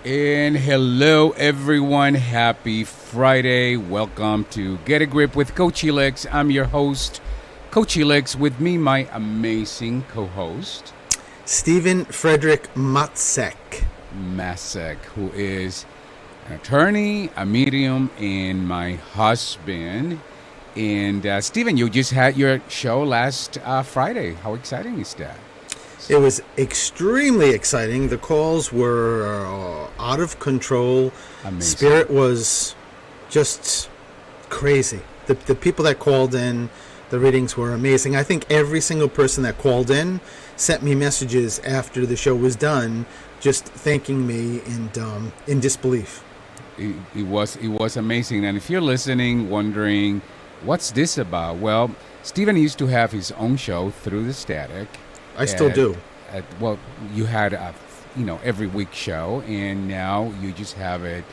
And hello, everyone. Happy Friday. Welcome to Get a Grip with Coach Helix. I'm your host, Coach Helix. With me, my amazing co-host, Stephen Frederick Matzek, who is an attorney, a medium, and my husband. And Stephen, you just had your show last Friday. How exciting is that? It was extremely exciting. The calls were out of control. Amazing. Spirit was just crazy. The people that called in, the readings were amazing. I think every single person that called in sent me messages after the show was done, just thanking me and in disbelief. It was amazing. And if you're listening, wondering, what's this about? Well, Stephen used to have his own show, Through the Static. I still do. Well, you had a, every week show, and now you just have it.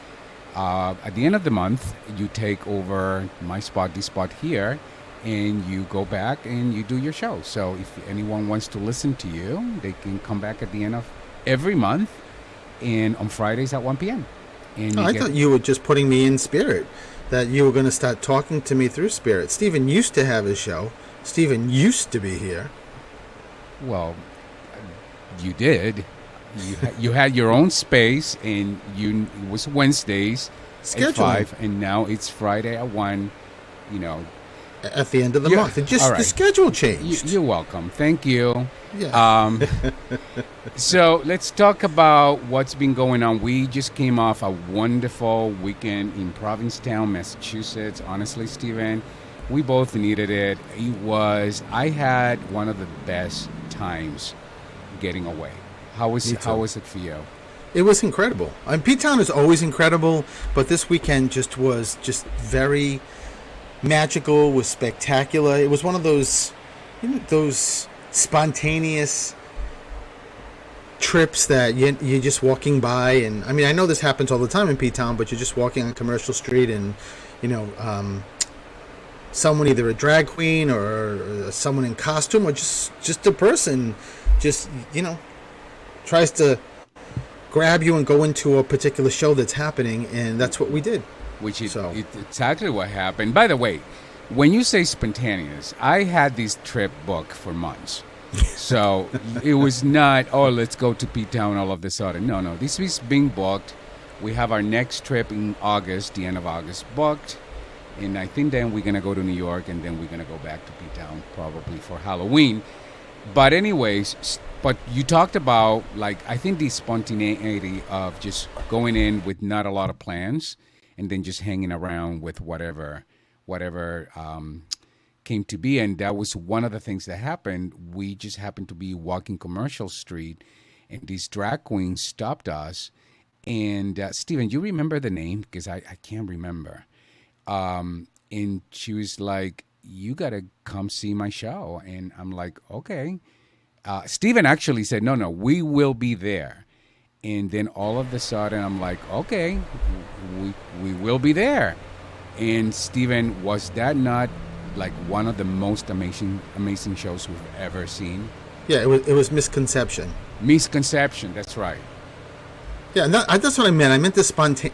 At the end of the month, you take over my spot, this spot here, and you go back and you do your show. So if anyone wants to listen to you, they can come back at the end of every month, and on Fridays at 1 p.m. And I thought you were just putting me in Spirit, that you were going to start talking to me through Spirit. Stephen used to have his show. Stephen used to be here. Well, you did. You had your own space, and it was Wednesdays Scheduling. At 5, and now it's Friday at 1. At the end of the month, it just all right. The schedule changed. You're welcome. Thank you. Yeah. So let's talk about what's been going on. We just came off a wonderful weekend in Provincetown, Massachusetts. Honestly, Stephen, we both needed it. I had one of the best times getting away. How was it for you? It was incredible. P-Town is always incredible, but this weekend was very magical, was spectacular. It was one of those spontaneous trips that you're just walking by, and I know this happens all the time in P-Town, but you're just walking on Commercial Street, and someone, either a drag queen or someone in costume, or just a person, tries to grab you and go into a particular show that's happening, and that's what we did. Which is exactly what happened. By the way, when you say spontaneous, I had this trip booked for months. So it was not, let's go to P-Town all of a sudden. No, this is being booked. We have our next trip in August, the end of August, booked. And I think then we're going to go to New York, and then we're going to go back to P-Town probably for Halloween. But anyways, but you talked about, I think the spontaneity of just going in with not a lot of plans and then just hanging around with whatever came to be. And that was one of the things that happened. We just happened to be walking Commercial Street, and these drag queens stopped us. And Stephen, you remember the name? Because I can't remember. And she was like, you got to come see my show. And I'm like, okay. Stephen actually said, no, we will be there. And then all of a sudden, I'm like, okay, we will be there. And Stephen, was that not one of the most amazing shows we've ever seen? Yeah, it was Misconception. Misconception, that's right. Yeah, that's what I meant. I meant the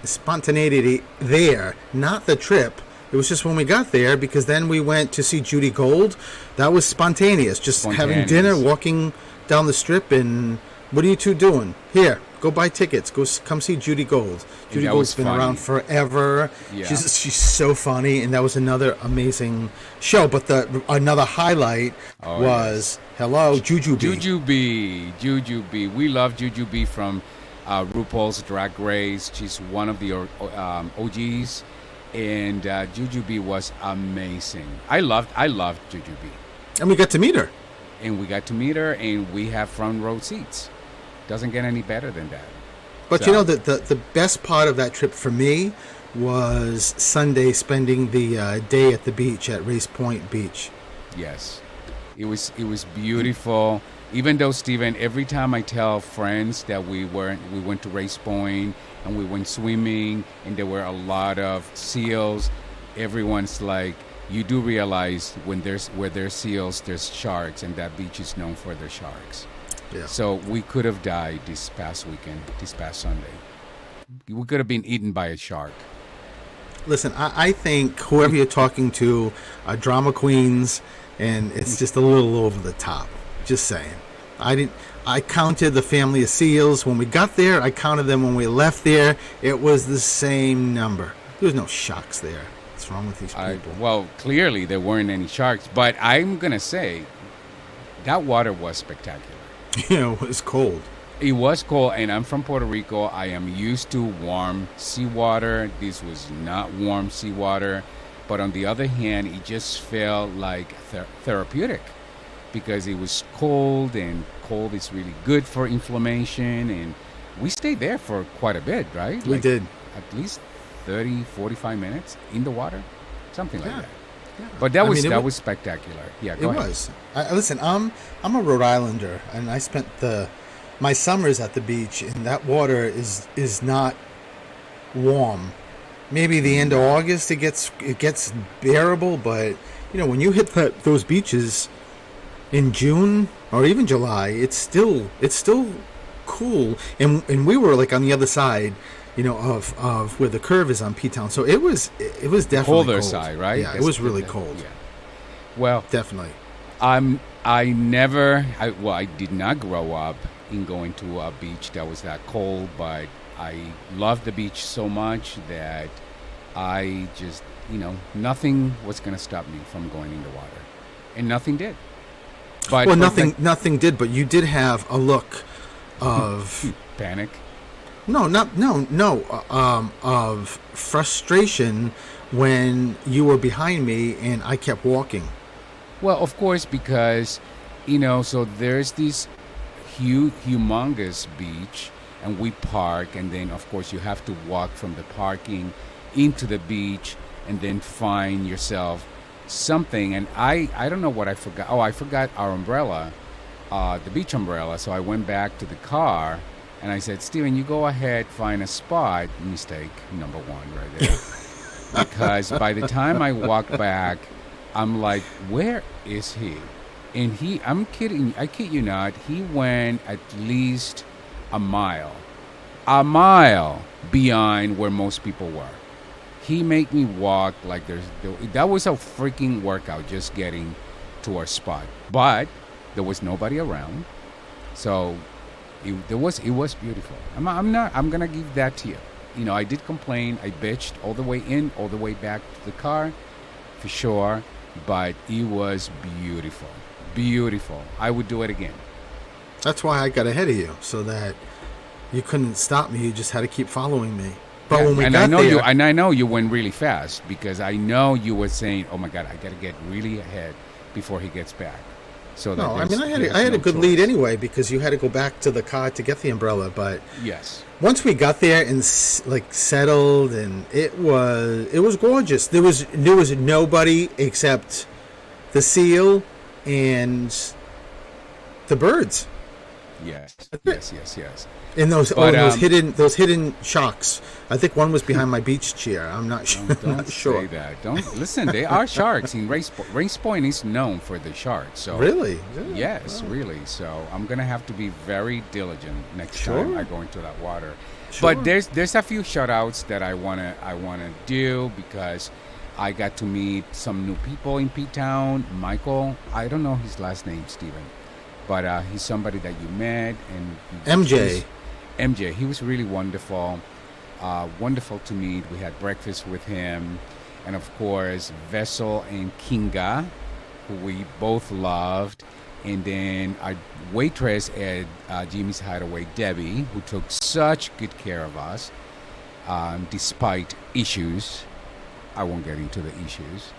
spontaneity there, not the trip. It was just when we got there, because then we went to see Judy Gold. That was spontaneous. Having dinner, walking down the strip, and what are you two doing? Here, go buy tickets. Come see Judy Gold. Judy Gold's been around forever. Yeah. She's so funny, and that was another amazing show. But another highlight was, hello, Jujubee. Jujubee. We love Jujubee from RuPaul's Drag Race. She's one of the OGs. And Jujubee was amazing. I loved Jujubee. And we got to meet her. And we have front row seats. Doesn't get any better than that. But the best part of that trip for me was Sunday, spending the day at the beach at Race Point Beach. Yes. It was beautiful. Even though, Stephen, every time I tell friends that we went to Race Point and we went swimming and there were a lot of seals, everyone's like, you do realize where there's seals, there's sharks, and that beach is known for their sharks. Yeah. So we could have died this past Sunday. We could have been eaten by a shark. Listen, I think whoever you're talking to are drama queens, and it's just a little over the top. Just saying. I counted the family of seals when we got there. I counted them when we left there. It was the same number. There was no sharks there. What's wrong with these people? Well, clearly there weren't any sharks, but I'm gonna say that water was spectacular. It was cold. It was cold, and I'm from Puerto Rico. I am used to warm seawater. This was not warm seawater. But on the other hand, it just felt like therapeutic because it was cold, and cold is really good for inflammation. And we stayed there for quite a bit, right? We did. At least 30, 45 minutes in the water, something like that. Yeah. But that was spectacular. Yeah, go ahead. It was. Listen, I'm a Rhode Islander, and I spent my summers at the beach, and that water is not warm. Maybe the end of August it gets bearable, but when you hit those beaches in June or even July, it's still cool. And we were like on the other side, of where the curve is on P-Town, so it was definitely colder cold. side, right? Yeah, it was really cold. Yeah. Well, definitely. I did not grow up in going to a beach that was that cold, but I loved the beach so much that I just, nothing was going to stop me from going in the water, and nothing did. But nothing did. But you did have a look of panic. No, of frustration when you were behind me and I kept walking. Well, of course, because so there's this humongous beach, and we park, and then of course you have to walk from the parking into the beach and then find yourself something. And I don't know what I forgot. Oh, I forgot our umbrella, the beach umbrella. So I went back to the car and I said, Steven, you go ahead, find a spot. Mistake number one right there. Because by the time I walked back, I'm like, where is he? And I'm kidding, I kid you not, he went at least a mile beyond where most people were. He made me walk like that was a freaking workout just getting to our spot. But there was nobody around, so it was beautiful. I'm gonna give that to you. I did complain. I bitched all the way in, all the way back to the car, for sure. But it was beautiful. Beautiful. I would do it again. That's why I got ahead of you, so that you couldn't stop me. You just had to keep following me. But when we got there, I know you went really fast, because I know you were saying, "Oh my God, I got to get really ahead before he gets back." So no, I had a good lead anyway, because you had to go back to the car to get the umbrella. But yes, once we got there and settled, and it was gorgeous. There was nobody except the seal and the birds. Yes. And those hidden sharks. I think one was behind my beach chair. I'm not sure. Don't say that. Don't listen. They are sharks in Race Point. Race Point is known for the sharks. So really, yes, wow. Really. So I'm gonna have to be very diligent next time I go into that water. Sure. But there's a few shout outs that I wanna do, because I got to meet some new people in P-Town. Michael, I don't know his last name, Steven, but he's somebody that you met. And MJ, he was really wonderful. Wonderful to meet. We had breakfast with him. And of course, Vessel and Kinga, who we both loved. And then our waitress at Jimmy's Hideaway, Debbie, who took such good care of us, despite issues. I won't get into the issues.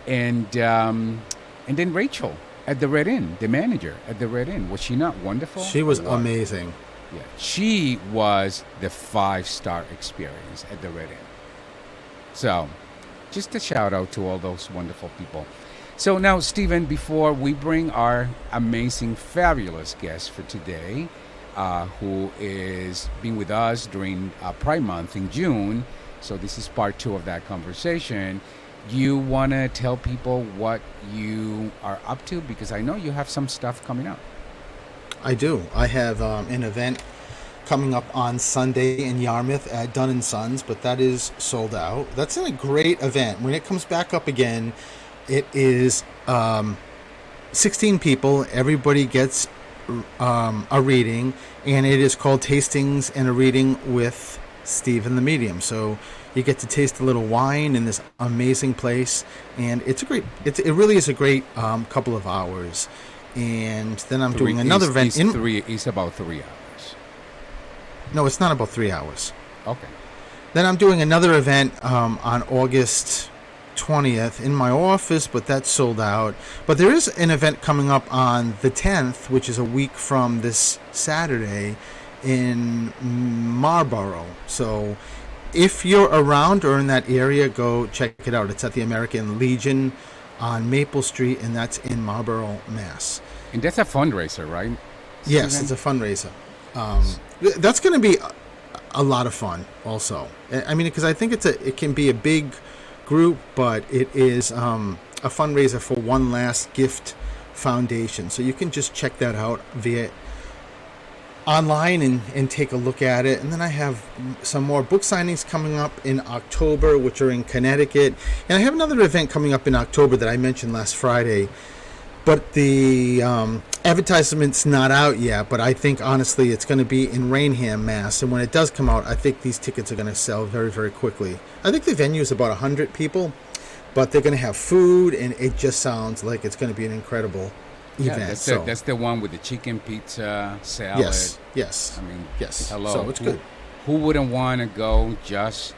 And then Rachel at the Red Inn, the manager at the Red Inn. Was she not wonderful? She was amazing. Yeah, she was the 5-star experience at the Red Inn. So, just a shout out to all those wonderful people. So now, Steven, before we bring our amazing, fabulous guest for today, who is being with us during Pride Month in June, so this is part 2 of that conversation, you want to tell people what you are up to? Because I know you have some stuff coming up. I do. I have an event coming up on Sunday in Yarmouth at Dunn and Sons, but that is sold out. That's a great event. When it comes back up again, it is 16 people. Everybody gets a reading, and it is called Tastings and a Reading with Stephen the Medium. So you get to taste a little wine in this amazing place, and it really is a great couple of hours. And then I'm doing another event It's about 3 hours. No, it's not about 3 hours. Okay. Then I'm doing another event on August 20th in my office, but that's sold out. But there is an event coming up on the 10th, which is a week from this Saturday, in Marlborough. So if you're around or in that area, go check it out. It's at the American Legion on Maple Street, and that's in Marlborough, Mass. And that's a fundraiser, right? Yes, Steven? it's a fundraiser. That's going to be a lot of fun also. I mean, because I think it can be a big group, but it is a fundraiser for One Last Gift Foundation. So you can just check that out via online and take a look at it. And then I have some more book signings coming up in October, which are in Connecticut. And I have another event coming up in October that I mentioned last Friday. But the advertisement's not out yet, but I think, honestly, it's going to be in Rainham, Mass. And when it does come out, I think these tickets are going to sell very, very quickly. I think the venue is about 100 people, but they're going to have food, and it just sounds like it's going to be an incredible event. That's the one with the chicken pizza, salad. Yes. I mean, yes. hello. So it's good. Who wouldn't want to go just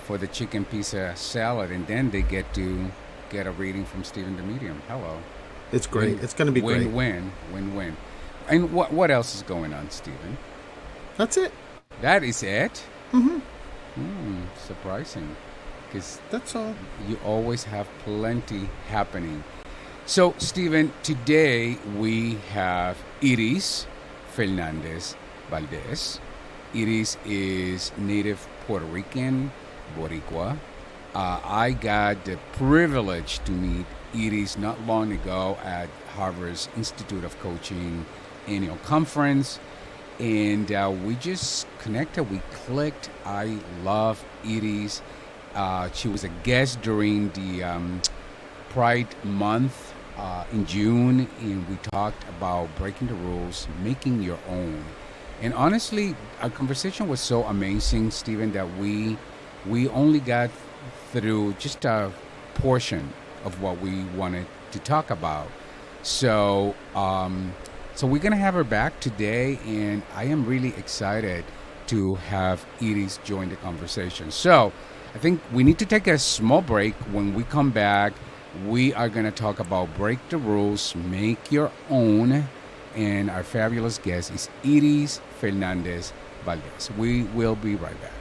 for the chicken pizza salad, and then they get to get a reading from Stephen the Medium? Hello. It's great. It's going to be great. Win-win. And what else is going on, Stephen? That's it. That is it? Mm-hmm. Surprising. Because that's all. You always have plenty happening. So, Stephen, today we have Iris Fernandez Valdez. Iris is native Puerto Rican, Boricua. I got the privilege to meet Iris not long ago at Harvard's Institute of Coaching annual conference, and we just connected. We clicked. I love Iris. She was a guest during the Pride Month in June, and we talked about breaking the rules, making your own. And honestly, our conversation was so amazing, Stephen, that we only got through just a portion of what we wanted to talk about. So we're going to have her back today, and I am really excited to have Iris join the conversation. So I think we need to take a small break. When we come back, we are going to talk about break the rules, make your own, and our fabulous guest is Iris Fernandez Valdez. We will be right back.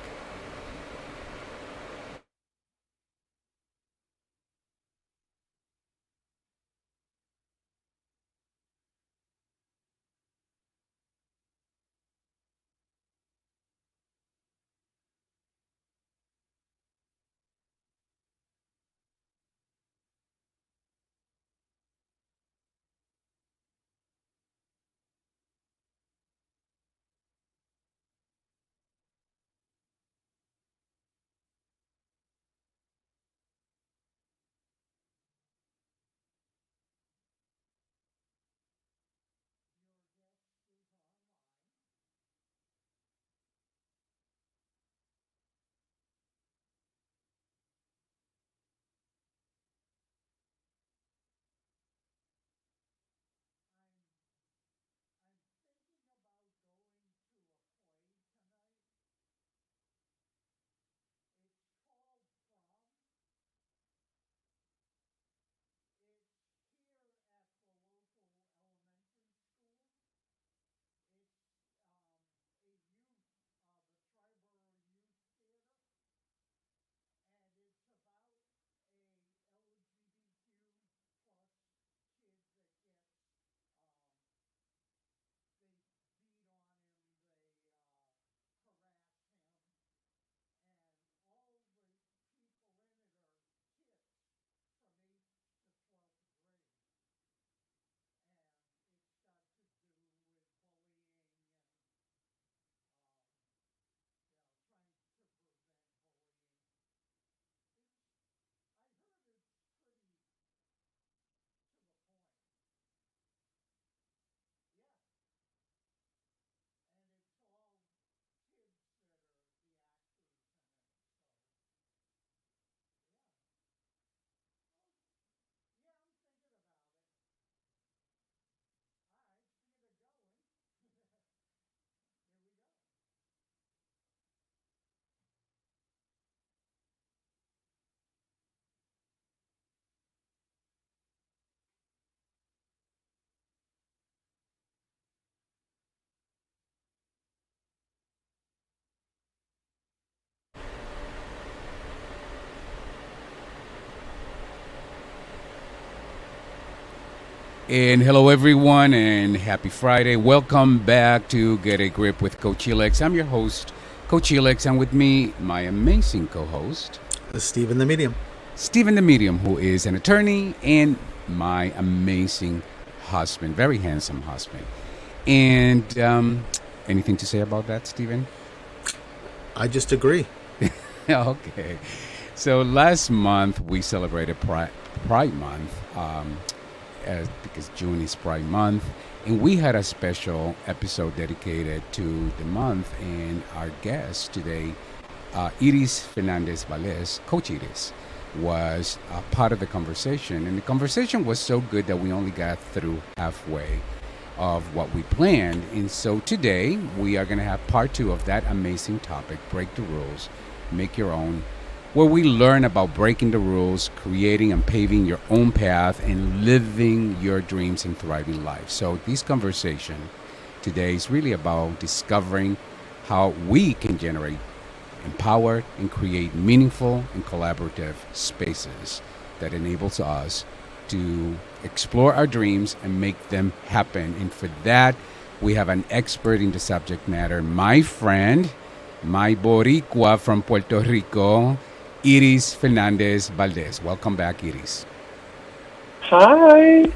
And hello, everyone, and happy Friday. Welcome back to Get a Grip with Coach Helix. I'm your host, Coach Helix, and with me, my amazing co-host, Stephen the Medium. Stephen the Medium, who is an attorney and my amazing husband, very handsome husband. And anything to say about that, Stephen? I just agree. Okay. So last month we celebrated Pride Month because June is Pride Month, and we had a special episode dedicated to the month. And our guest today, Iris Fernandez Valles, Coach Iris, was part of the conversation, and the conversation was so good that we only got through halfway of what we planned. And so today we are going to have part 2 of that amazing topic, break the rules, make your own, where we learn about breaking the rules, creating and paving your own path, and living your dreams and thriving life. So this conversation today is really about discovering how we can generate, empower, and create meaningful and collaborative spaces that enables us to explore our dreams and make them happen. And for that, we have an expert in the subject matter, my friend, my Boricua from Puerto Rico, Iris Fernandez Valdez. Welcome back, Iris. Hi.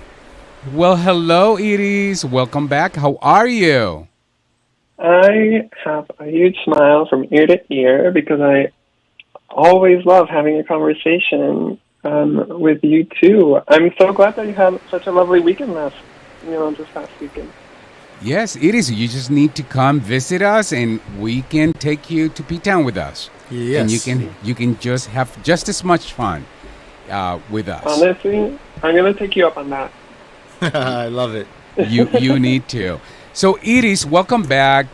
Well, hello, Iris. Welcome back. How are you? I have a huge smile from ear to ear because I always love having a conversation with you too. I'm so glad that you had such a lovely weekend this past weekend. Yes, Iris. You just need to come visit us, and we can take you to P-Town with us. Yes. And you can just have just as much fun with us. Honestly, I'm going to take you up on that. I love it. You need to. So, Iris, welcome back.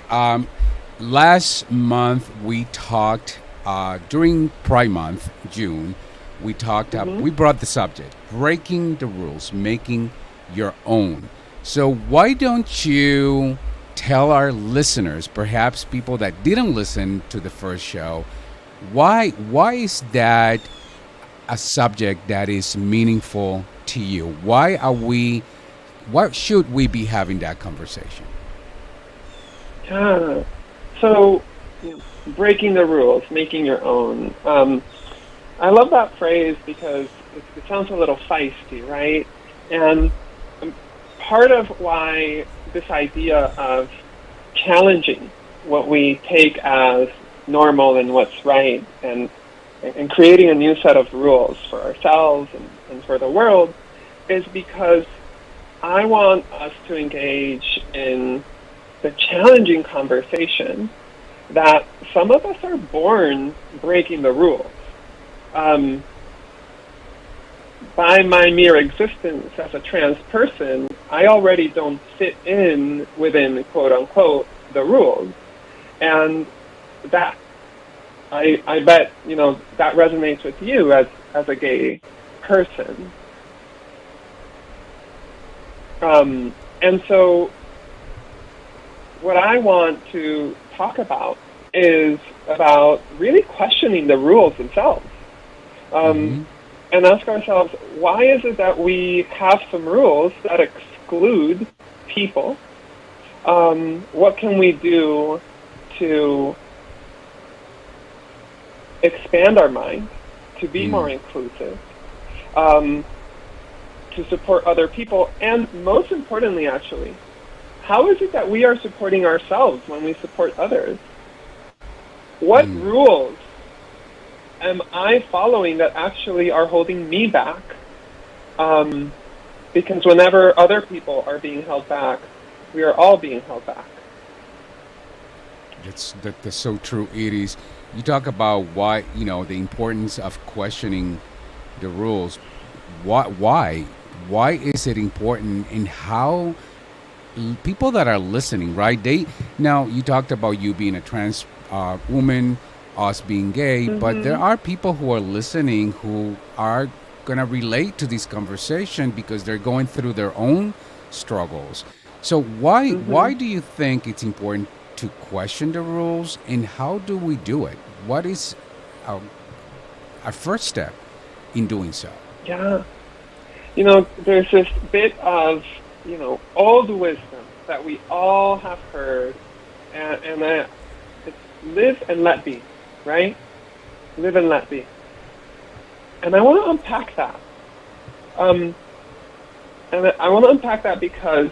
Last month we talked during Pride Month, June. We talked. We brought the subject: breaking the rules, making your own. So, why don't you tell our listeners, perhaps people that didn't listen to the first show, why is that a subject that is meaningful to you? Why should we be having that conversation? Yeah. So, breaking the rules, making your own. I love that phrase because it sounds a little feisty, right? And part of why this idea of challenging what we take as normal and what's right and creating a new set of rules for ourselves and for the world is because I want us to engage in the challenging conversation that some of us are born breaking the rules. By my mere existence as a trans person, I already don't fit in within, quote unquote, the rules. And that, I bet, that resonates with you as a gay person. And so what I want to talk about is about really questioning the rules themselves. And ask ourselves, why is it that we have some rules that exclude people? What can we do to expand our mind, to be more inclusive, to support other people? And most importantly, actually, how is it that we are supporting ourselves when we support others? What rules am I following that actually are holding me back? Because whenever other people are being held back, we are all being held back. That's so true, Iris. You talk about why, the importance of questioning the rules. Why is it important, and how people that are listening, right? Now you talked about you being a trans woman, us being gay, but there are people who are listening who are going to relate to this conversation because they're going through their own struggles. So why do you think it's important to question the rules, and how do we do it? What is our first step in doing so? Yeah. there's this bit of, old wisdom that we all have heard, and it's live and let be, right? Live and let be. And I want to unpack that. And I want to unpack that because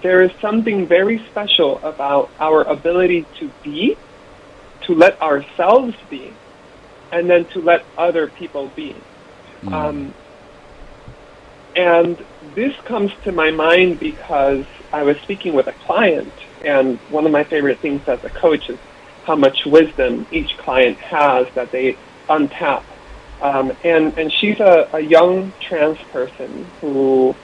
there is something very special about our ability to be, to let ourselves be, and then to let other people be. And this comes to my mind because I was speaking with a client, and one of my favorite things as a coach is how much wisdom each client has that they untap. And she's a young trans person who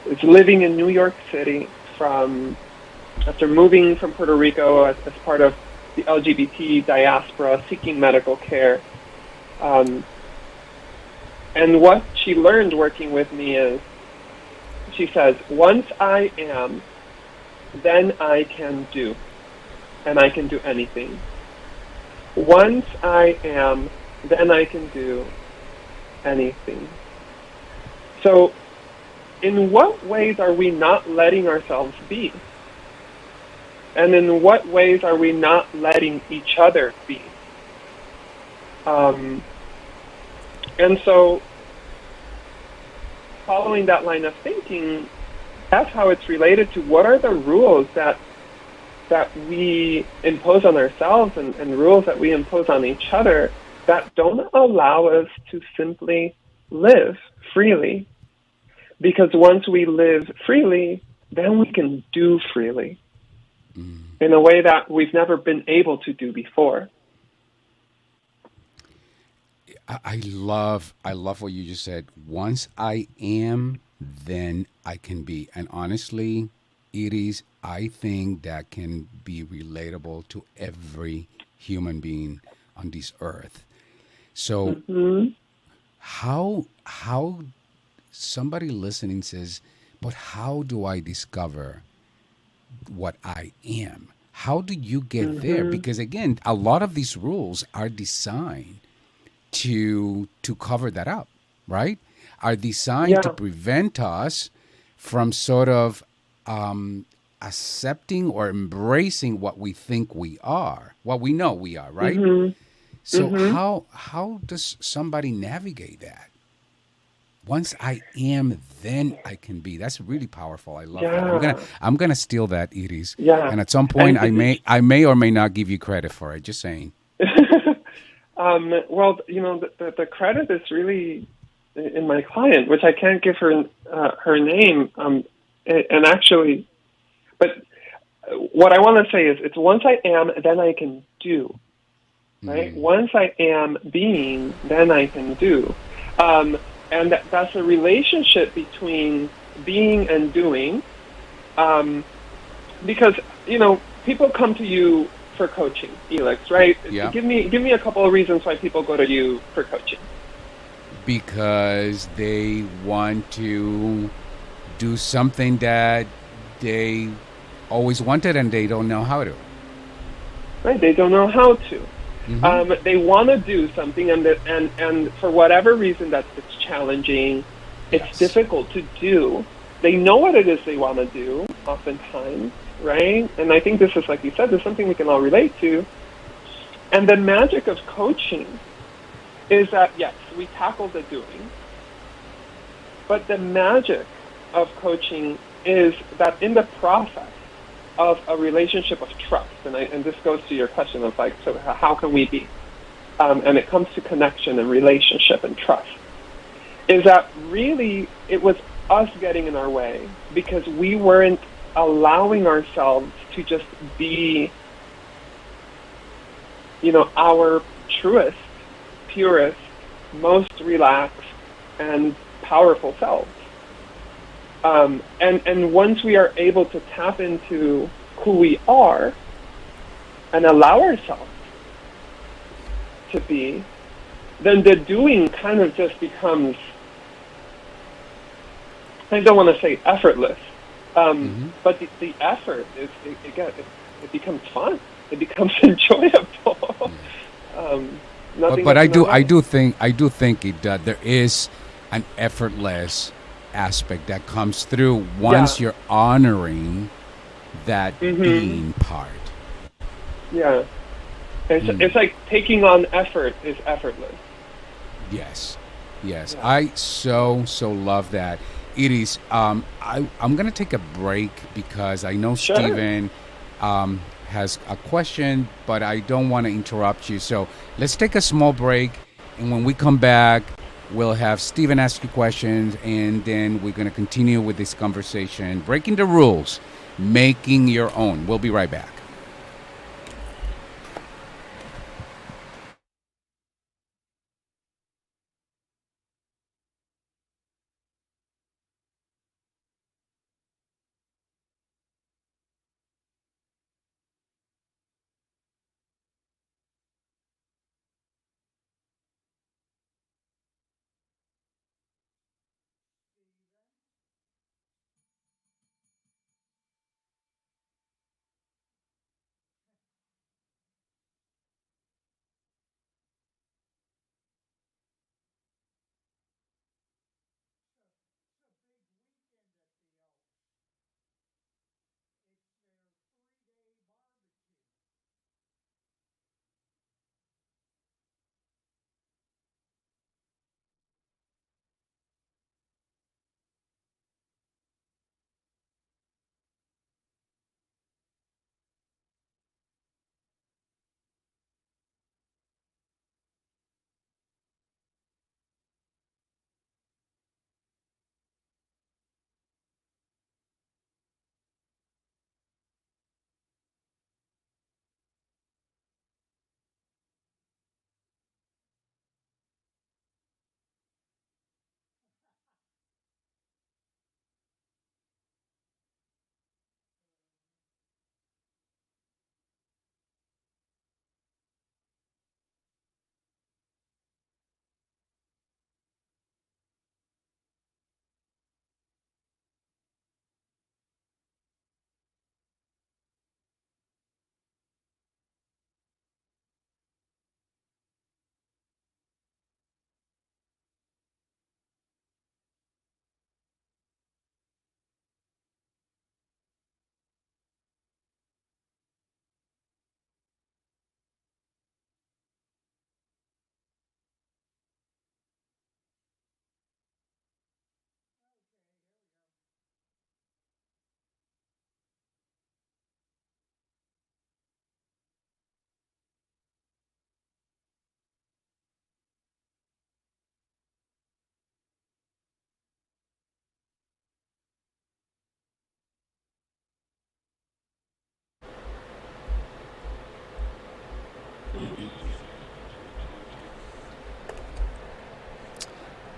is living in New York City after moving from Puerto Rico as part of the LGBT diaspora seeking medical care. And what she learned working with me is, she says, once I am, then I can do. And I can do anything. Once I am, then I can do anything. So, in what ways are we not letting ourselves be? And in what ways are we not letting each other be? And so, following that line of thinking, that's how it's related to what are the rules that we impose on ourselves and rules that we impose on each other that don't allow us to simply live freely. Because once we live freely, then we can do freely in a way that we've never been able to do before. I love what you just said. Once I am, then I can be. And honestly, I think that can be relatable to every human being on this earth. So how somebody listening says, but how do I discover what I am? How do you get there? Because again, a lot of these rules are designed to cover that up, right? Are designed to prevent us from sort of accepting or embracing what we think we are, what we know we are, right? So how does somebody navigate that? Once I am, then I can be. That's really powerful. I love that. I'm gonna steal that, Iris. Yeah. And at some point, I may or may not give you credit for it. Just saying. Well, the credit is really in my client, which I can't give her name. And actually, but what I want to say is, it's once I am, then I can do. Right? Once I am being, then I can do. And that's a relationship between being and doing. Because, people come to you for coaching, Elix, right? Yeah. Give me a couple of reasons why people go to you for coaching. Because they want to do something that they always wanted and they don't know how to. Right, they don't know how to. They want to do something, and for whatever reason that it's challenging, it's difficult to do. They know what it is they want to do, oftentimes, right? And I think this is, like you said, there's something we can all relate to. And the magic of coaching is that, yes, we tackle the doing, but the magic of coaching is that in the process of a relationship of trust, and this goes to your question of so how can we be? And it comes to connection and relationship and trust, is that really it was us getting in our way because we weren't allowing ourselves to just be, our truest, purest, most relaxed, and powerful selves. And once we are able to tap into who we are and allow ourselves to be, then the doing kind of just becomes, I don't want to say effortless, but the effort it becomes fun. It becomes enjoyable. Nothing but gets in the way. I do think it there is an effortless aspect that comes through once you're honoring that being part. Yeah. It's like taking on effort is effortless. Yes. Yes. Yeah. I so love that. It is I'm gonna take a break because I know Sure. Stephen has a question, but I don't want to interrupt you. So let's take a small break, and when we come back, we'll have Stephen ask you questions, and then we're going to continue with this conversation, breaking the rules, making your own. We'll be right back.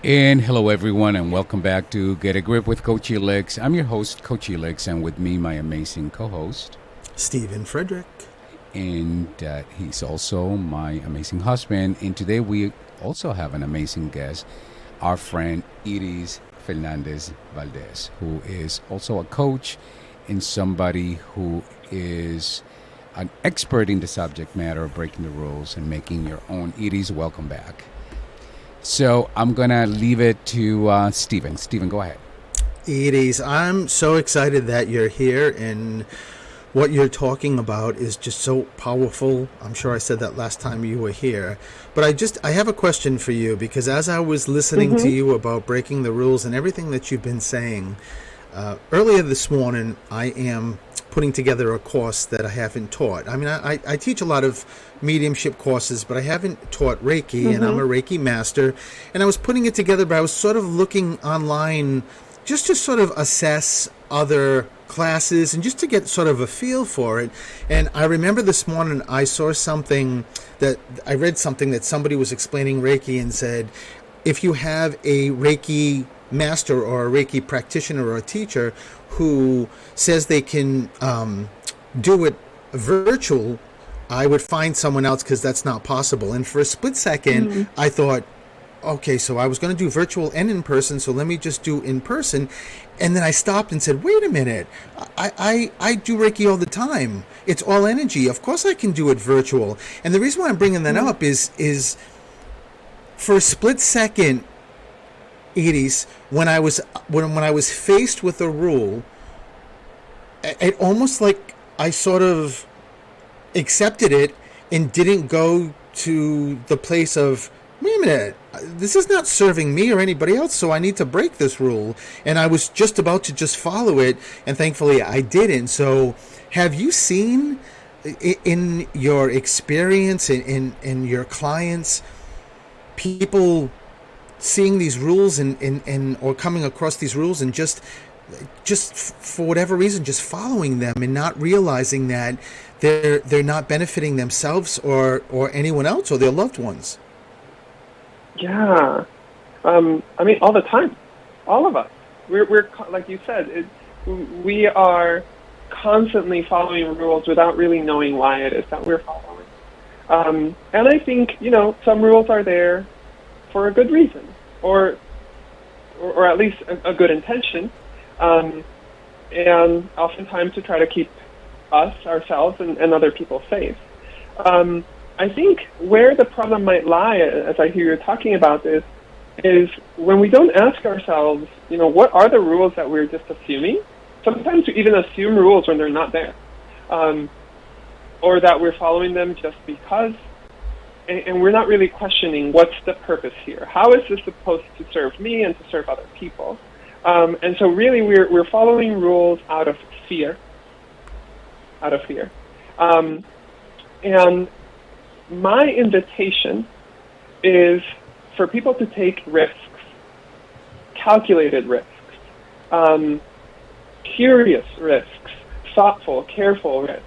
And hello, everyone, and welcome back to Get a Grip with Coach Elix. I'm your host, Coach Elix, and with me, my amazing co-host, Stephen Frederick. And he's also my amazing husband. And today we also have an amazing guest, our friend Iris Fernandez Valdez, who is also a coach and somebody who is an expert in the subject matter of breaking the rules and making your own. Iris, welcome back. So I'm going to leave it to Stephen. Stephen, go ahead. Iris, I'm so excited that you're here, and what you're talking about is just so powerful. I'm sure I said that last time you were here. But I have a question for you, because as I was listening to you about breaking the rules and everything that you've been saying, earlier this morning I am putting together a course that I haven't taught. I mean, I teach a lot of mediumship courses, but I haven't taught Reiki, and I'm a Reiki master. And I was putting it together, but I was sort of looking online just to sort of assess other classes and just to get sort of a feel for it. And I remember this morning I saw something that I read something that somebody was explaining Reiki and said, if you have a Reiki master or a Reiki practitioner or a teacher who says they can do it virtual, I would find someone else, because that's not possible. And for a split second, I thought, okay, so I was going to do virtual and in person, so let me just do in person. And then I stopped and said, wait a minute, I do Reiki all the time. It's all energy. Of course I can do it virtual. And the reason why I'm bringing that up is for a split second, Edie's, when I was faced with a rule, it almost like I sort of accepted it and didn't go to the place of, wait a minute, this is not serving me or anybody else, so I need to break this rule. And I was just about to just follow it, and thankfully I didn't. So have you seen in your experience, in your clients, people seeing these rules and or coming across these rules and just for whatever reason just following them and not realizing that they're not benefiting themselves or anyone else or their loved ones? Yeah. I mean, all the time. All of us. We're like you said, we are constantly following rules without really knowing why it is that we're following. And I think, some rules are there for a good reason, or at least a good intention, and oftentimes to try to keep us, ourselves, and other people safe. I think where the problem might lie, as I hear you talking about this, is when we don't ask ourselves, what are the rules that we're just assuming? Sometimes we even assume rules when they're not there, or that we're following them just because. And we're not really questioning what's the purpose here. How is this supposed to serve me and to serve other people? And so really we're following rules out of fear. And my invitation is for people to take risks, calculated risks, curious risks, thoughtful, careful risks.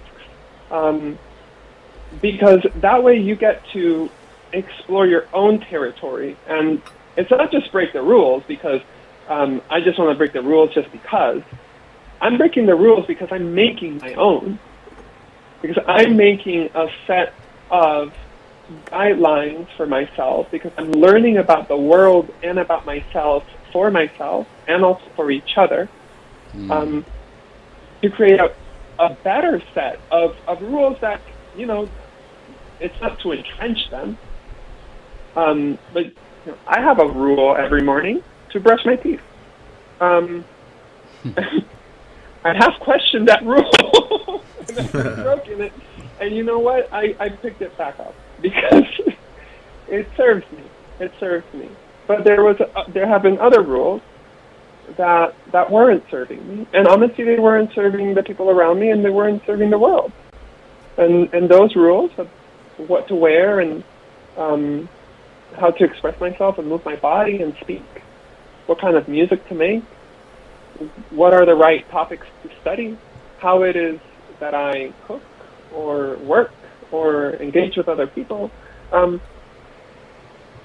Because that way you get to explore your own territory. And it's not just break the rules because I just want to break the rules just because. I'm breaking the rules because I'm making my own. Because I'm making a set of guidelines for myself, because I'm learning about the world and about myself for myself and also for each other, to create a better set of rules that, it's not to entrench them, but I have a rule every morning to brush my teeth. I have questioned that rule, and I've broken it, and you know what? I picked it back up because it serves me. It serves me. But there have been other rules that weren't serving me, and honestly, they weren't serving the people around me, and they weren't serving the world. And those rules of what to wear and how to express myself and move my body and speak, what kind of music to make, what are the right topics to study, how it is that I cook or work or engage with other people.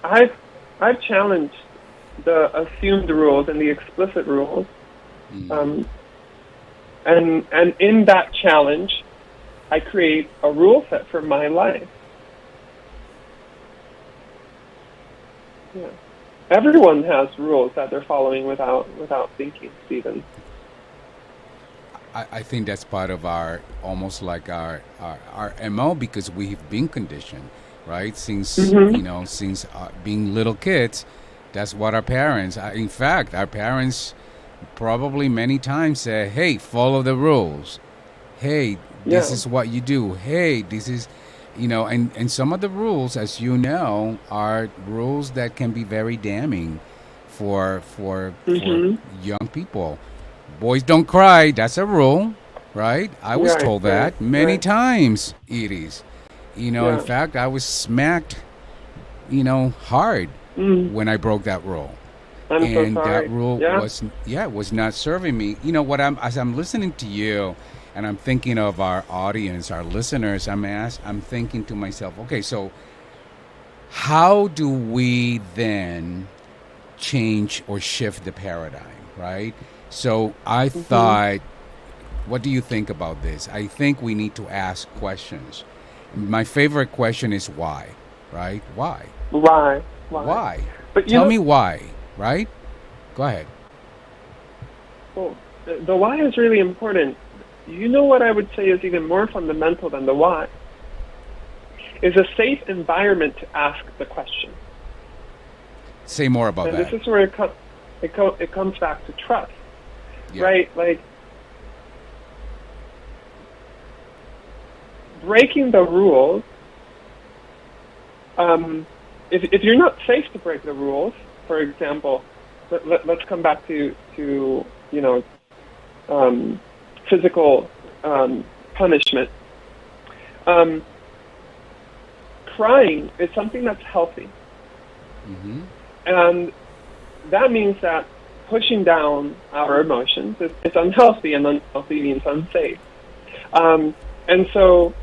I've challenged the assumed rules and the explicit rules, and in that challenge, I create a rule set for my life. Yeah. Everyone has rules that they're following without thinking, Stephen. I think that's part of our almost like our MO, because we've been conditioned, right? Since since being little kids, that's what our parents. In fact, our parents probably many times say, "Hey, follow the rules. Hey, this is what you do. Hey, this is." And some of the rules, as you know, are rules that can be very damning for young people. Boys don't cry. That's a rule, right? I was told that many times, Edie's. In fact, I was smacked, hard when I broke that rule. I'm so sorry. That rule was not serving me. As I'm listening to you, and I'm thinking of our audience, our listeners, I'm thinking to myself, okay, so how do we then change or shift the paradigm, right? So I thought, what do you think about this? I think we need to ask questions. My favorite question is why, right? Why? Why? Why? But tell me why, right? Go ahead. Well, the why is really important. You know what I would say is even more fundamental than the why is a safe environment to ask the question. Say more about and that. This is where it comes back to trust, Yeah. right? Like breaking the rules. If you're not safe to break the rules, for example, let's come back to physical punishment. Crying is something that's healthy. Mm-hmm. And that means that pushing down our emotions is unhealthy, and unhealthy means unsafe. And so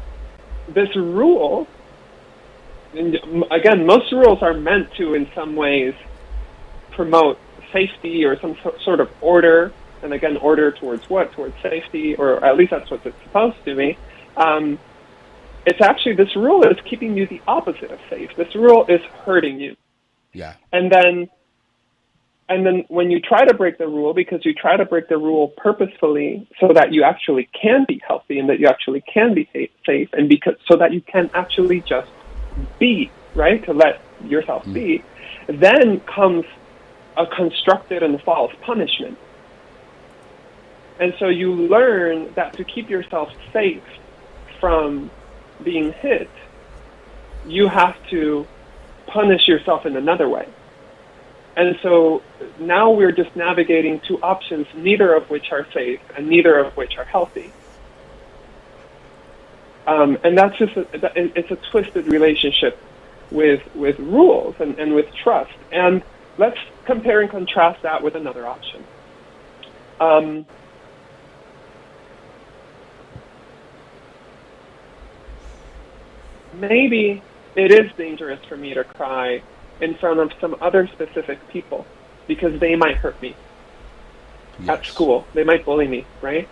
this rule, and again, most rules are meant to, in some ways, promote safety or some sort of order. And again, order towards what? Towards safety, or at least that's what it's supposed to be. It's actually, this rule is keeping you the opposite of safe. This rule is hurting you. Yeah. And then when you try to break the rule, because you try to break the rule purposefully so that you actually can be healthy and that you actually can be safe, and so that you can actually just be, right, to let yourself be, then comes a constructed and false punishment. And so you learn that to keep yourself safe from being hit, you have to punish yourself in another way. And so now we're just navigating two options, neither of which are safe and neither of which are healthy. And that's just it's a twisted relationship with rules and with trust. And let's compare and contrast that with another option. Maybe it is dangerous for me to cry in front of some other specific people because they might hurt me. Yes. At school. They might bully me, right?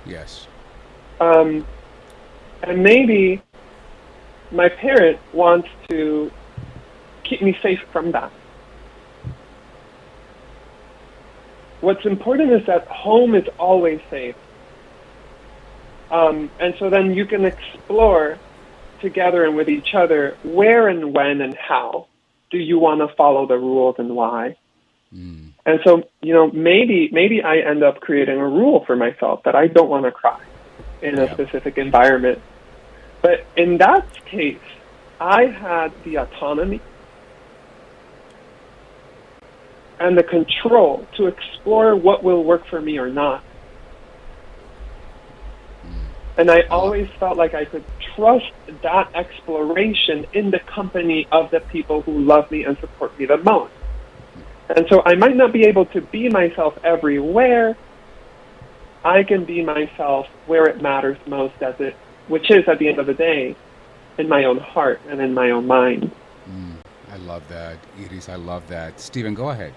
Yes. And maybe my parent wants to keep me safe from that. What's important is that home is always safe. And so then you can explore together and with each other where and when and how do you want to follow the rules and why. And so, maybe I end up creating a rule for myself that I don't want to cry in a specific environment. But in that case, I had the autonomy and the control to explore what will work for me or not. And I always felt like I could trust that exploration in the company of the people who love me and support me the most. And so I might not be able to be myself everywhere. I can be myself where it matters most, which is, at the end of the day, in my own heart and in my own mind. I love that, Iris. I love that. Stephen, go ahead.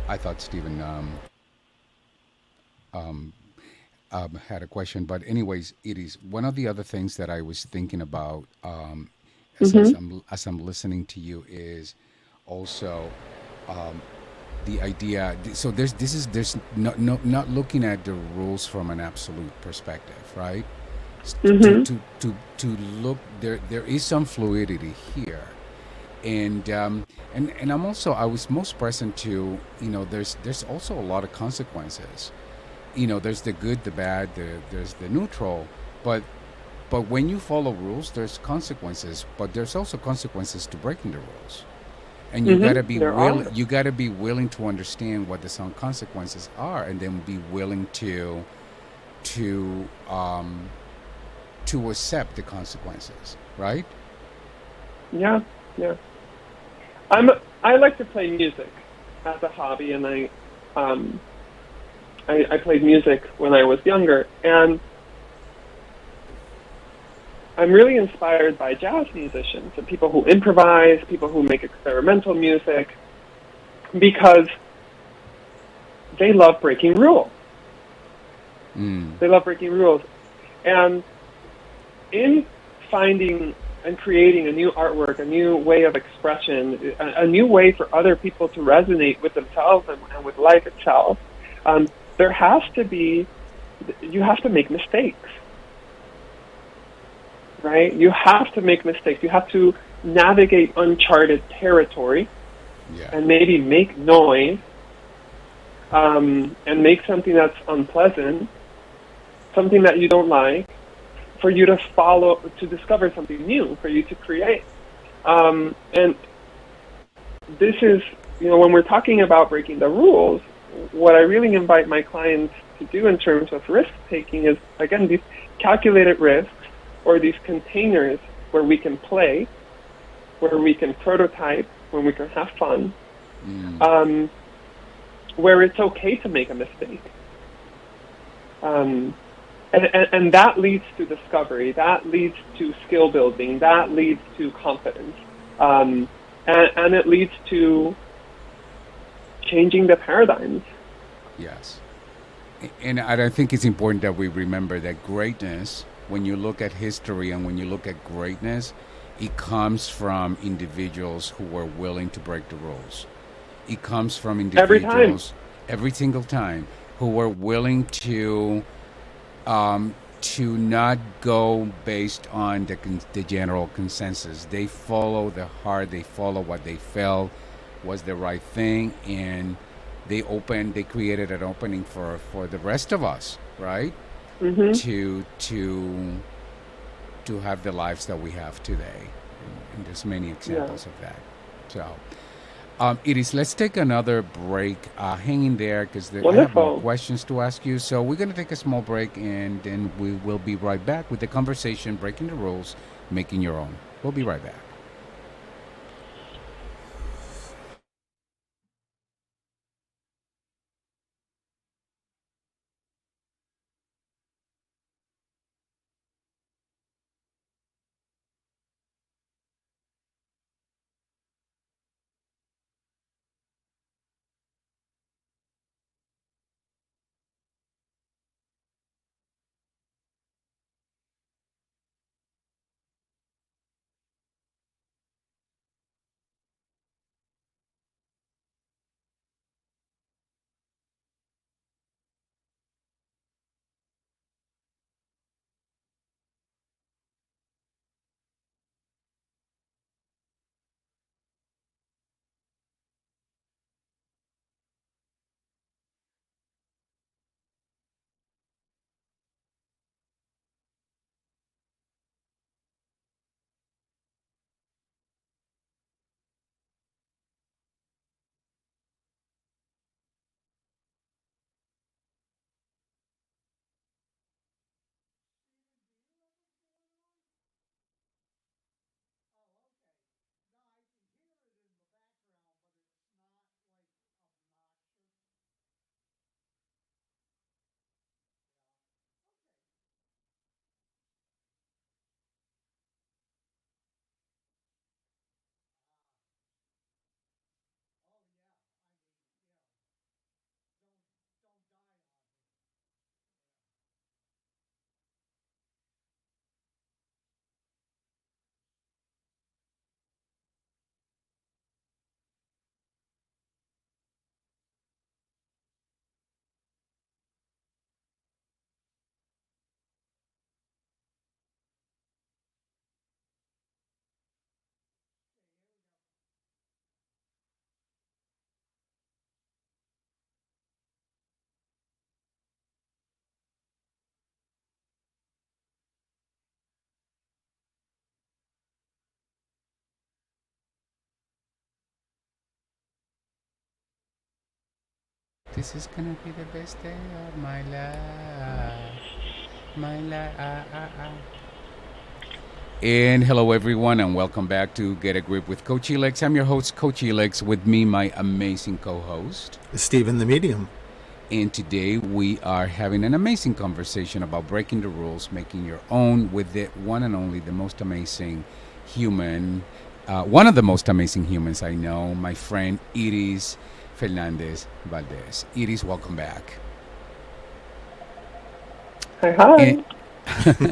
I thought Stephen had a question, but anyways, it is one of the other things that I was thinking about as I'm listening to you is also the idea. So there's not looking at the rules from an absolute perspective, right? To look there is some fluidity here. And I'm also, I was most present to, there's also a lot of consequences. There's the good, the bad, there's the neutral, but when you follow rules, there's consequences, but there's also consequences to breaking the rules. And you gotta be willing to understand what the consequences are, and then be willing to accept the consequences, right? Yeah. I like to play music as a hobby, and I played music when I was younger, and I'm really inspired by jazz musicians and people who improvise, people who make experimental music, because they love breaking rules. They love breaking rules. And in finding and creating a new artwork, a new way of expression, a new way for other people to resonate with themselves and with life itself, there has to be, you have to make mistakes, right? You have to make mistakes. You have to navigate uncharted territory, and maybe make noise, and make something that's unpleasant, something that you don't like, for you to follow, to discover something new, for you to create. And this is, when we're talking about breaking the rules, what I really invite my clients to do in terms of risk-taking is, again, these calculated risks, or these containers where we can play, where we can prototype, where we can have fun, where it's okay to make a mistake. And that leads to discovery, that leads to skill building, that leads to confidence, and it leads to changing the paradigms. Yes. And I think it's important that we remember that greatness, when you look at history and when you look at greatness, it comes from individuals who were willing to break the rules. It comes from individuals every single time who were willing to not go based on the general consensus. They follow the heart. They follow what they felt was the right thing, and they created an opening for the rest of us, right? To have the lives that we have today, and there's many examples of that. So. Iris, let's take another break. Hang in there, because I have more questions to ask you. So we're going to take a small break, and then we will be right back with the conversation, breaking the rules, making your own. We'll be right back. This is gonna be the best day of my life. And hello, everyone, and welcome back to Get a Grip with Coach Elix. I'm your host, Coach Elix. With me, my amazing co-host, Stephen the Medium. And today we are having an amazing conversation about breaking the rules, making your own, with the one and only, the most amazing human, one of the most amazing humans I know, my friend Iris Fernandez Valdez. Iris, welcome back. Hi.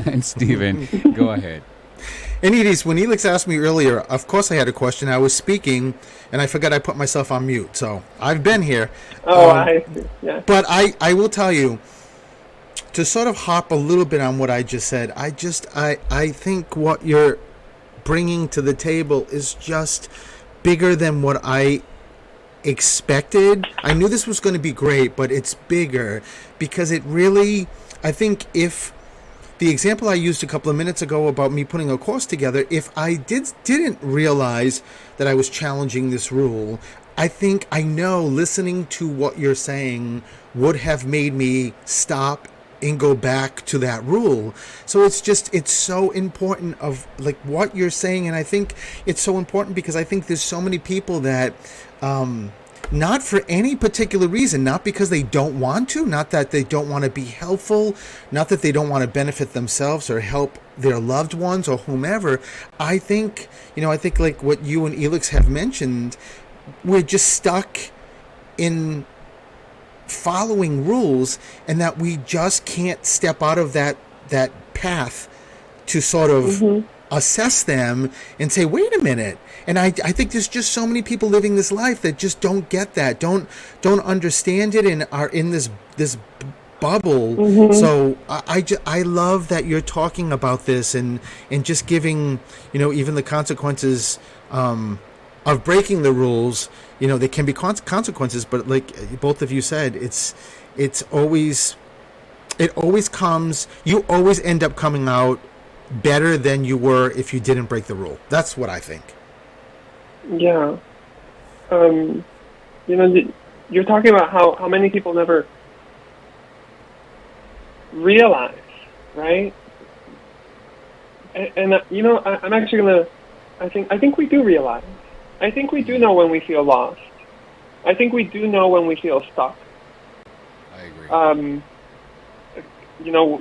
And Stephen, go ahead. And Edith, when Elix asked me earlier, of course I had a question. I was speaking, and I forgot I put myself on mute. So I've been here. Oh, I see. Yeah. But I will tell you, to sort of hop a little bit on what I just said, I think what you're bringing to the table is just bigger than what I expected. I knew this was going to be great, but it's bigger because it really, I think if the example I used a couple of minutes ago about me putting a course together, if I didn't realize that I was challenging this rule, I think I know listening to what you're saying would have made me stop and go back to that rule. So it's so important of like what you're saying. And I think it's so important because I think there's so many people that, not for any particular reason, not because they don't want to, not that they don't want to be helpful, not that they don't want to benefit themselves or help their loved ones or whomever. I think like what you and Elix have mentioned, we're just stuck in following rules, and that we just can't step out of that path to sort of assess them and say, wait a minute. And I think there's just so many people living this life that just don't get that, don't understand it, and are in this bubble. So I love that you're talking about this and just giving, even the consequences of breaking the rules. There can be consequences, but like both of you said, it always comes, you always end up coming out better than you were if you didn't break the rule. That's what I think. Yeah. You're talking about how many people never realize, right? And I'm actually gonna, I think we do realize. I think we do know when we feel lost. I think we do know when we feel stuck. I agree.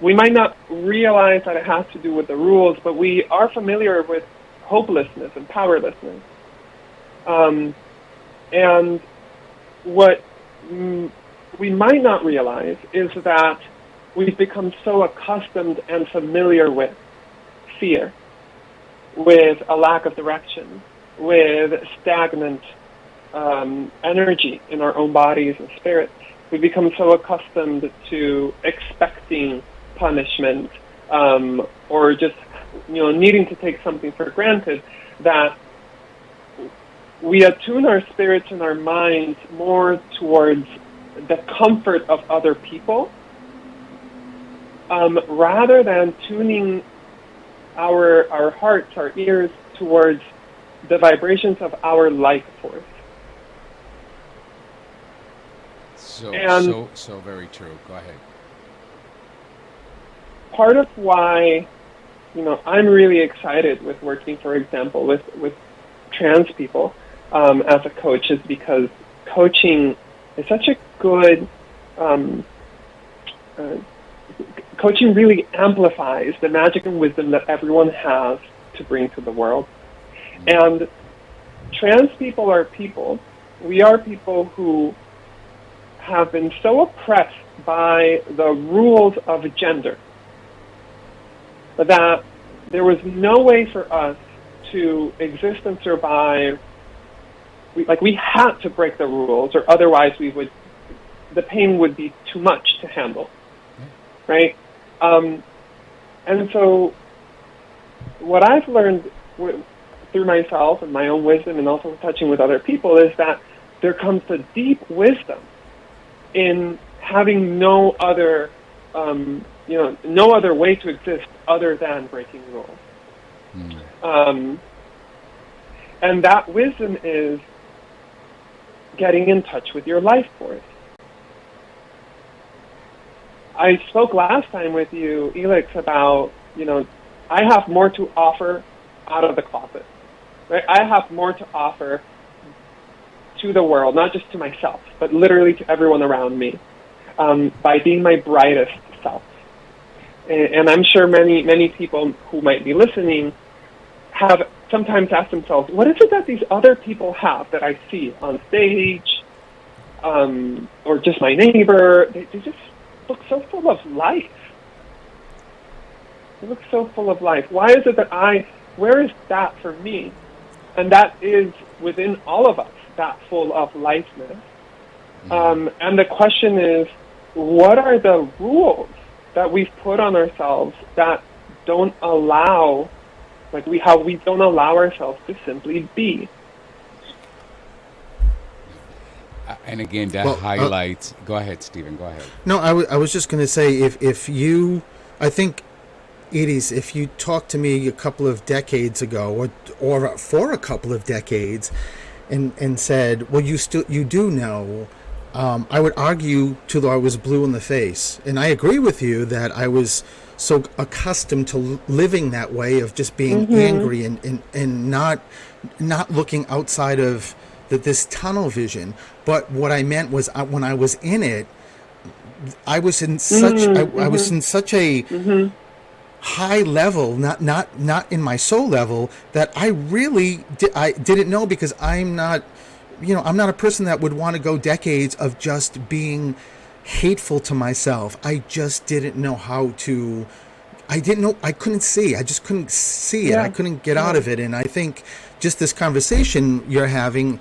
We might not realize that it has to do with the rules, but we are familiar with hopelessness and powerlessness. And what we might not realize is that we've become so accustomed and familiar with fear, with a lack of direction, with stagnant energy in our own bodies and spirits. We become so accustomed to expecting punishment or just needing to take something for granted that we attune our spirits and our minds more towards the comfort of other people rather than tuning our hearts, our ears towards the vibrations of our life force. So very true. Go ahead. Part of why, I'm really excited with working, for example, with trans people as a coach is because coaching is such a good, coaching really amplifies the magic and wisdom that everyone has to bring to the world. And trans people are people. We are people who have been so oppressed by the rules of gender that there was no way for us to exist and survive. We had to break the rules, or otherwise the pain would be too much to handle, right? And so what I've learned through myself and my own wisdom and also touching with other people is that there comes a deep wisdom in having no other way to exist other than breaking rules. And that wisdom is getting in touch with your life force. I spoke last time with you, Elix, about, I have more to offer out of the closet. Right? I have more to offer to the world, not just to myself, but literally to everyone around me, by being my brightest self. And I'm sure many, many people who might be listening have sometimes asked themselves, what is it that these other people have that I see on stage, or just my neighbor? They just look so full of life. It looks so full of life. Why is it that where is that for me? And that is within all of us, that full of lifeness. And the question is, what are the rules that we've put on ourselves that don't allow, how we don't allow ourselves to simply be? And again, that highlights. Go ahead, Stephen. Go ahead. No, I was just going to say, if you, I think, Edie's, if you talked to me a couple of decades ago, or for a couple of decades, and said, well, you do know, I would argue till I was blue in the face. And I agree with you that I was so accustomed to living that way of just being angry and not looking outside of this tunnel vision. But what I meant was, when I was in it, I was in such I was in such a high level, not in my soul level, that I really I didn't know, because I'm not a person that would want to go decades of just being hateful to myself. I just didn't know how to. I couldn't see. I just couldn't see it. I couldn't get out of it. And I think just this conversation you're having,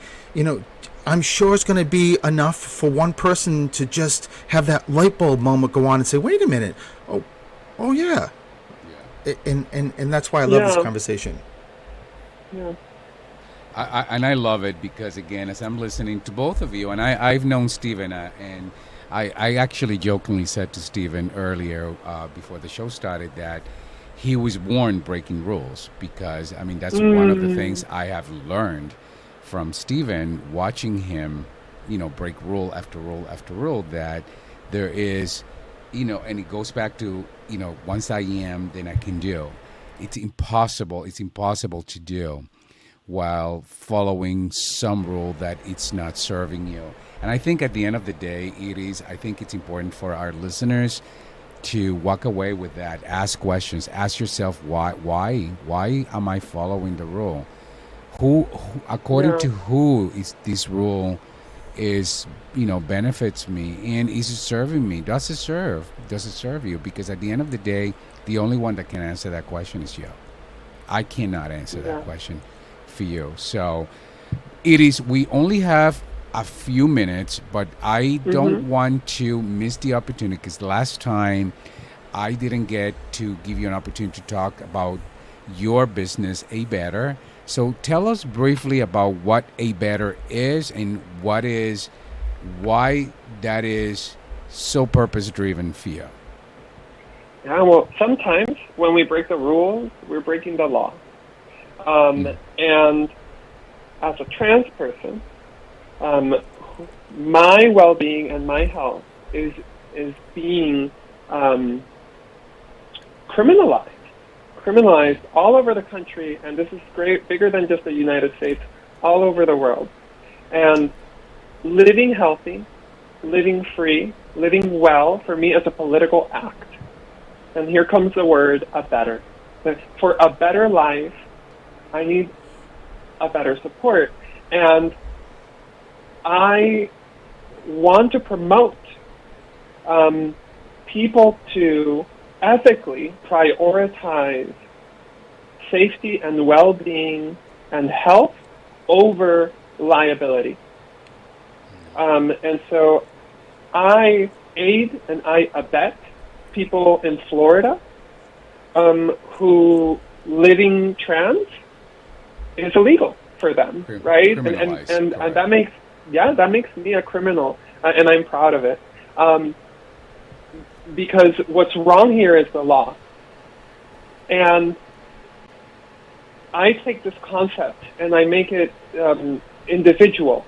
I'm sure it's going to be enough for one person to just have that light bulb moment go on and say, wait a minute. Oh yeah. And that's why I love this conversation. Yeah. I love it, because, again, as I'm listening to both of you, and I've known Stephen, and I actually jokingly said to Stephen earlier, before the show started, that he was born breaking rules, because, I mean, that's one of the things I have learned from Stephen, watching him, break rule after rule after rule, that there is, and it goes back to, once I am, then I can do. It's impossible to do while following some rule that it's not serving you. And I think at the end of the day, I think it's important for our listeners to walk away with that. Ask questions. Ask yourself, why am I following the rule? Who according to who is this rule is, benefits me, and is it serving me? Does it serve you? Because at the end of the day, the only one that can answer that question is you. I cannot answer that question for you. So we only have a few minutes, but I don't want to miss the opportunity, because last time I didn't get to give you an opportunity to talk about your business, A Better. So tell us briefly about what A Better is, and why that is so purpose-driven for you. Yeah, well, sometimes when we break the rules, we're breaking the law. And as a trans person, my well-being and my health is being criminalized all over the country, and this is bigger than just the United States, all over the world. And living healthy, living free, living well, for me, is a political act. And here comes the word, a better. For a better life, I need a better support. And I want to promote people to ethically prioritize safety and well-being and health over liability. And so I aid and I abet people in Florida who living trans is illegal for them, right? And that makes me a criminal, and I'm proud of it. Because what's wrong here is the law. And I take this concept and I make it individual,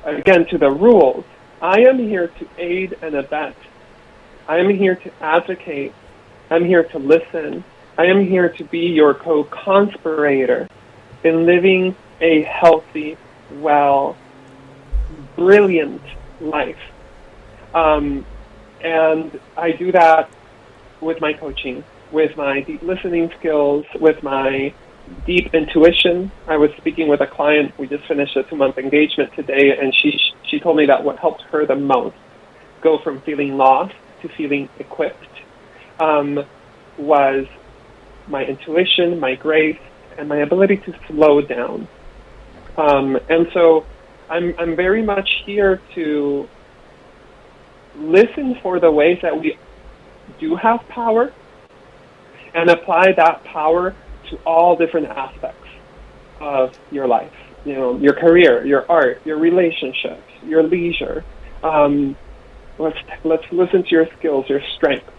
again, to the rules. I am here to aid and abet. I am here to advocate. I'm here to listen. I am here to be your co-conspirator in living a healthy, well, brilliant life. And I do that with my coaching, with my deep listening skills, with my deep intuition. I was speaking with a client. We just finished a 2-month engagement today, and she told me that what helped her the most go from feeling lost to feeling equipped was my intuition, my grace, and my ability to slow down. And so I'm very much here to listen for the ways that we do have power and apply that power to all different aspects of your life. You know, your career, your art, your relationships, your leisure. Let's listen to your skills, your strengths,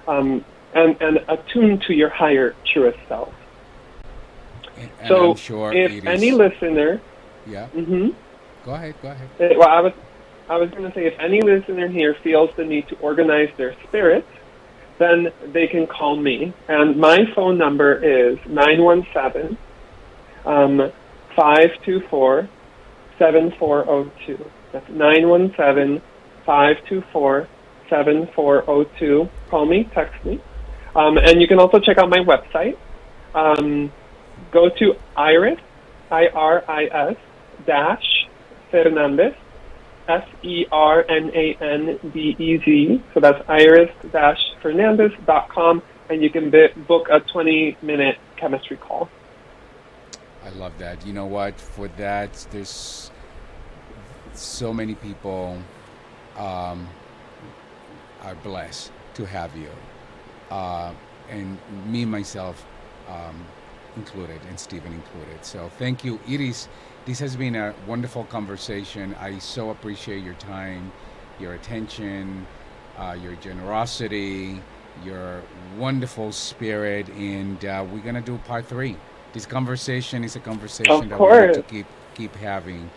and attune to your higher, truest self. And So, I'm sure if any listener, yeah. mm-hmm, Go ahead. well, I was going to say, if any listener here feels the need to organize their spirit, then they can call me. And my phone number is 917 524 7402. That's 917 524 7402. Call me, text me. And you can also check out my website. Go to Iris, IRIS, dash Fernandez, FERNANDEZ. So that's iris-fernandez.com, and you can book a 20-minute chemistry call. I love that. You know what? For that, there's so many people are blessed to have you, and me myself included, and Stephen included. So thank you, Iris. This has been a wonderful conversation. I so appreciate your time, your attention, your generosity, your wonderful spirit, and we're gonna do part 3. This conversation is a conversation that we need to keep having.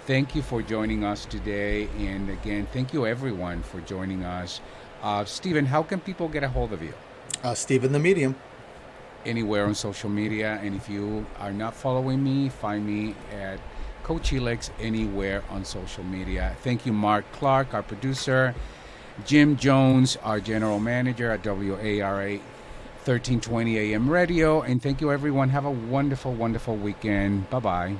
Thank you for joining us today, and again, thank you everyone for joining us. Stephen, how can people get a hold of you? Stephen the Medium. Anywhere on social media, and if you are not following me, find me at Coach Helix anywhere on social media. Thank you, Mark Clark, our producer, Jim Jones, our general manager at WARA 1320 AM radio, and thank you everyone. Have a wonderful, wonderful weekend. Bye-bye.